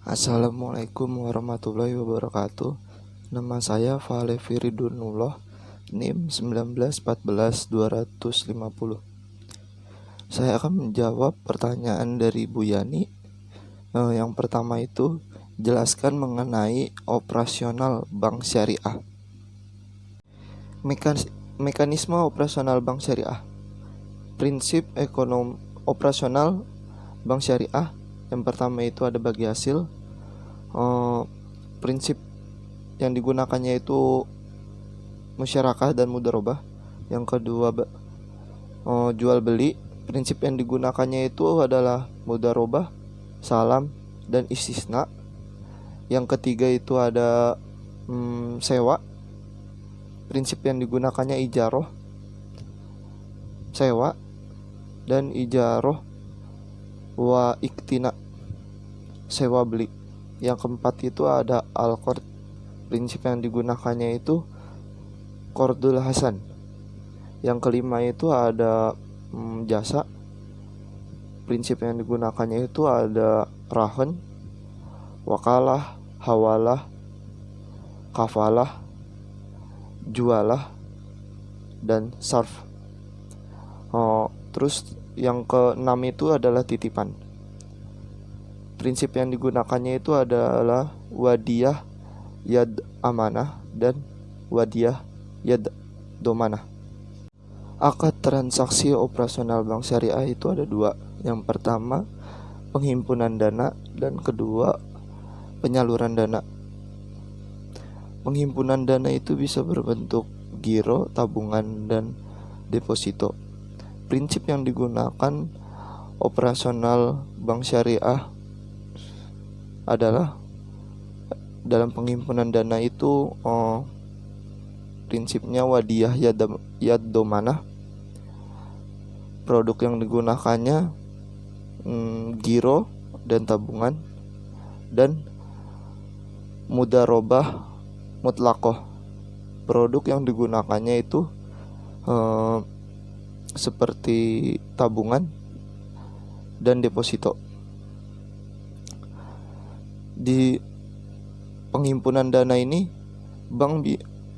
Assalamualaikum warahmatullahi wabarakatuh. Nama saya Fale Firidunullah, NIM 1914250. Saya akan menjawab pertanyaan dari Bu Yani. Yang pertama itu, jelaskan mengenai operasional bank syariah. Mekanisme operasional bank syariah. Prinsip ekonomi operasional bank syariah. Yang pertama itu ada bagi hasil. Prinsip yang digunakannya itu musyarakah dan mudharabah. Yang kedua jual beli. Prinsip yang digunakannya itu adalah mudharabah, salam, dan istisna. Yang ketiga itu ada sewa. Prinsip yang digunakannya ijaroh, sewa, dan ijaroh wa iktina, sewa beli. Yang keempat itu ada al-qard. Prinsip yang digunakannya itu qardul hasan. Yang kelima itu ada jasa. Prinsip yang digunakannya itu ada rahn, wakalah, hawalah, kafalah, jualah, dan sarf. Terus yang keenam itu adalah titipan. Prinsip yang digunakannya itu adalah wadiyah yad amanah dan wadiyah yad domanah. Akad transaksi operasional bank syariah itu ada dua. Yang pertama penghimpunan dana dan kedua penyaluran dana. Penghimpunan dana itu bisa berbentuk giro, tabungan, dan deposito. Prinsip yang digunakan operasional bank syariah adalah dalam penghimpunan dana itu prinsipnya wadiyah yad domanah. Produk yang digunakannya giro dan tabungan, dan mudharabah mutlaqah. Produk yang digunakannya itu seperti tabungan dan deposito. Di penghimpunan dana ini, bank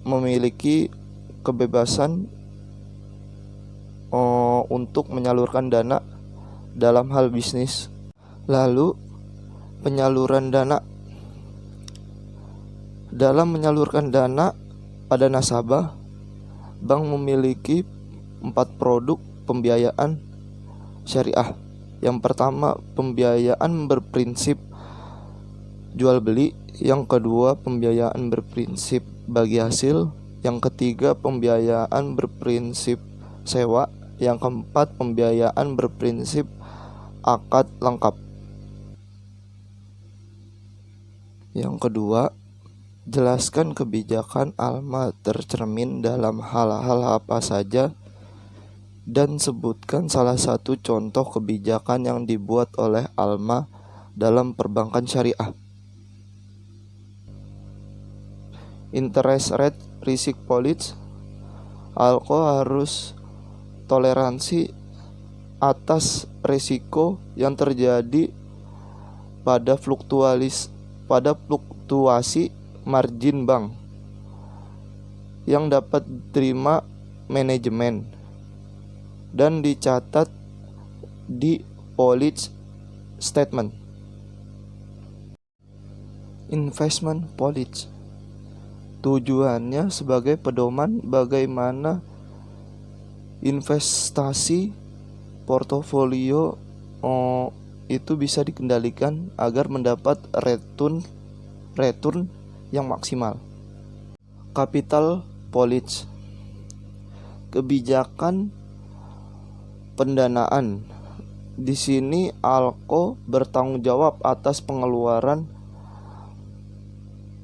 memiliki kebebasan untuk menyalurkan dana dalam hal bisnis. Lalu penyaluran dana. Dalam menyalurkan dana pada nasabah, bank memiliki 4 produk pembiayaan syariah. Yang pertama, pembiayaan berprinsip jual beli. Yang kedua, pembiayaan berprinsip bagi hasil. Yang ketiga, pembiayaan berprinsip sewa. Yang keempat, pembiayaan berprinsip akad lengkap. Yang kedua, jelaskan kebijakan Alma tercermin dalam hal-hal apa saja dan sebutkan salah satu contoh kebijakan yang dibuat oleh Alma dalam perbankan syariah. Interest rate risk policy. Alko harus toleransi atas risiko yang terjadi pada fluktuasi margin bank yang dapat diterima manajemen dan dicatat di policy statement. Investment policy tujuannya sebagai pedoman bagaimana investasi portofolio itu bisa dikendalikan agar mendapat return yang maksimal. Capital policy, kebijakan pendanaan. Di sini Alko bertanggung jawab atas pengeluaran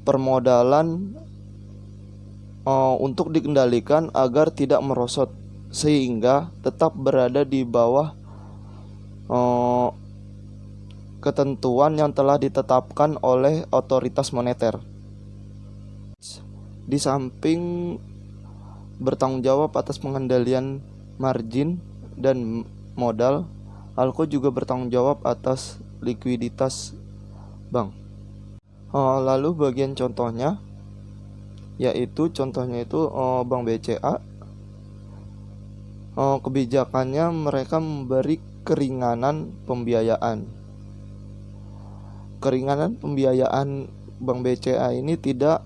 permodalan untuk dikendalikan agar tidak merosot sehingga tetap berada di bawah ketentuan yang telah ditetapkan oleh otoritas moneter. Di samping bertanggung jawab atas pengendalian margin dan modal, Alko juga bertanggung jawab atas likuiditas bank. Lalu bagian contohnya yaitu Bank BCA, kebijakannya mereka memberi keringanan pembiayaan. Keringanan pembiayaan Bank BCA ini tidak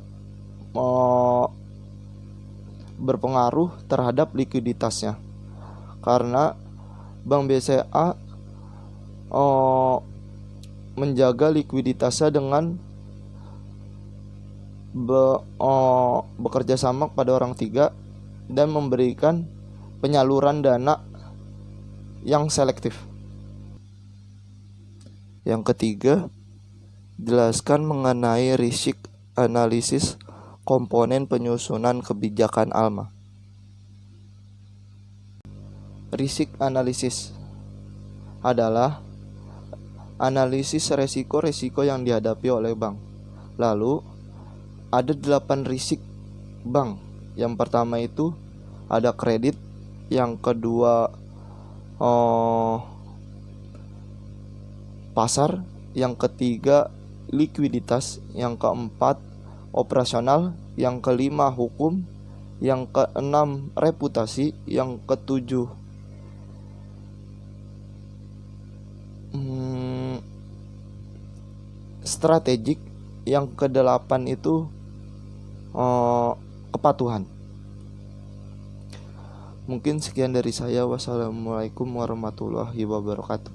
berpengaruh terhadap likuiditasnya, karena Bank BCA menjaga likuiditasnya dengan bekerja sama pada orang tiga dan memberikan penyaluran dana yang selektif. Yang ketiga, jelaskan mengenai risk analisis komponen penyusunan kebijakan ALMA. Risk analisis adalah analisis resiko-resiko yang dihadapi oleh bank. Lalu ada 8 risik bank. Yang pertama itu ada kredit, yang kedua pasar, yang ketiga likuiditas, yang keempat operasional, yang kelima hukum, yang keenam reputasi, yang ketujuh strategik, yang kedelapan itu kepatuhan. Mungkin sekian dari saya. Wassalamualaikum warahmatullahi wabarakatuh.